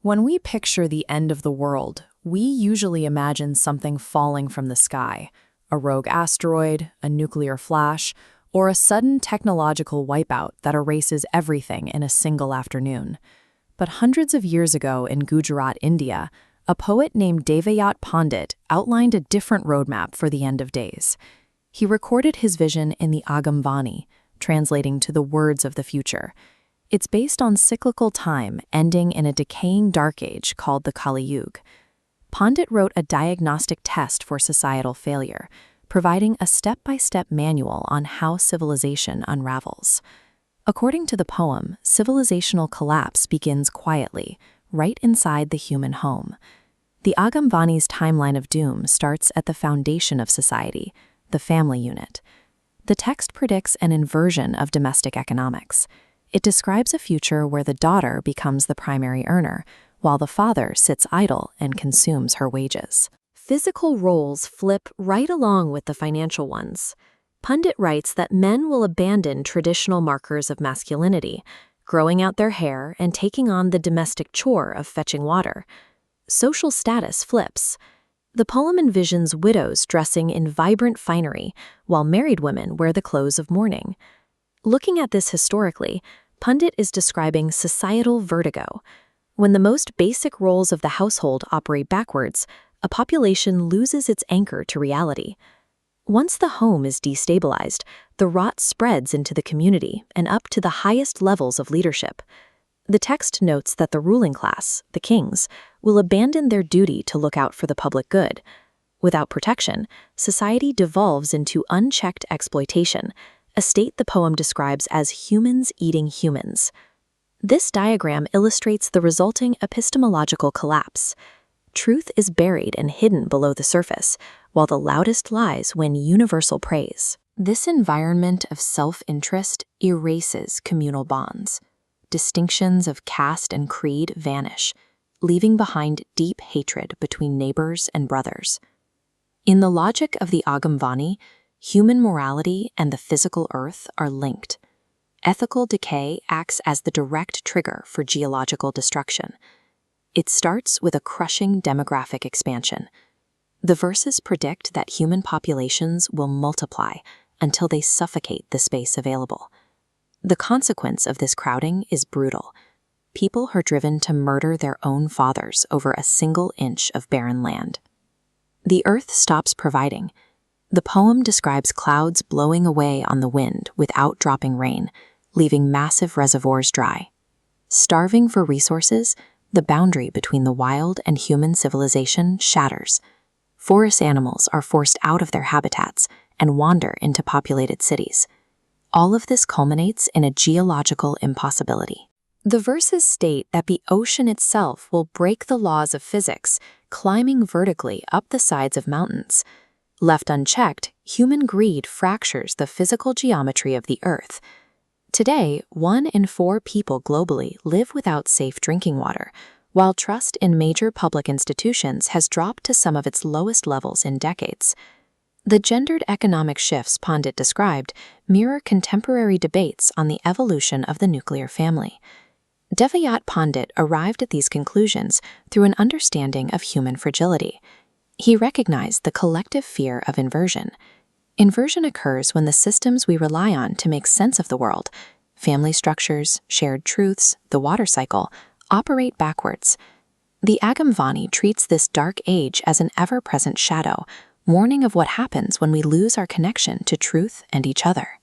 When we picture the end of the world, we usually imagine something falling from the sky, a rogue asteroid, a nuclear flash, or a sudden technological wipeout that erases everything in a single afternoon. But hundreds of years ago in Gujarat, India, a poet named Devayat Pandit outlined a different roadmap for the end of days. He recorded his vision in the Agamvani, translating to the words of the future. It's based on cyclical time ending in a decaying dark age called the Kali Yuga. Pandit wrote a diagnostic test for societal failure, providing a step-by-step manual on how civilization unravels. According to the poem, civilizational collapse begins quietly, right inside the human home. The Agamvani's timeline of doom starts at the foundation of society, the family unit. The text predicts an inversion of domestic economics. It describes a future where the daughter becomes the primary earner, while the father sits idle and consumes her wages. Physical roles flip right along with the financial ones. Pandit writes that men will abandon traditional markers of masculinity, growing out their hair and taking on the domestic chore of fetching water. Social status flips. The poem envisions widows dressing in vibrant finery, while married women wear the clothes of mourning. Looking at this historically, Pandit is describing societal vertigo. When the most basic roles of the household operate backwards, a population loses its anchor to reality. Once the home is destabilized, the rot spreads into the community and up to the highest levels of leadership. The text notes that the ruling class, the kings, will abandon their duty to look out for the public good. Without protection, society devolves into unchecked exploitation, a state the poem describes as humans eating humans. This diagram illustrates the resulting epistemological collapse. Truth is buried and hidden below the surface, while the loudest lies win universal praise. This environment of self-interest erases communal bonds. Distinctions of caste and creed vanish, leaving behind deep hatred between neighbors and brothers. In the logic of the Agamvani, human morality and the physical earth are linked. Ethical decay acts as the direct trigger for geological destruction. It starts with a crushing demographic expansion. The verses predict that human populations will multiply until they suffocate the space available. The consequence of this crowding is brutal. People are driven to murder their own fathers over a single inch of barren land. The earth stops providing. The poem describes clouds blowing away on the wind without dropping rain, leaving massive reservoirs dry. Starving for resources, the boundary between the wild and human civilization shatters. Forest animals are forced out of their habitats and wander into populated cities. All of this culminates in a geological impossibility. The verses state that the ocean itself will break the laws of physics, climbing vertically up the sides of mountains. Left unchecked, human greed fractures the physical geometry of the earth. Today, 1 in 4 people globally live without safe drinking water, while trust in major public institutions has dropped to some of its lowest levels in decades. The gendered economic shifts Pandit described mirror contemporary debates on the evolution of the nuclear family. Devayat Pandit arrived at these conclusions through an understanding of human fragility. He recognized the collective fear of inversion. Inversion occurs when the systems we rely on to make sense of the world, family structures, shared truths, the water cycle, operate backwards. The Agamvani treats this dark age as an ever-present shadow, warning of what happens when we lose our connection to truth and each other.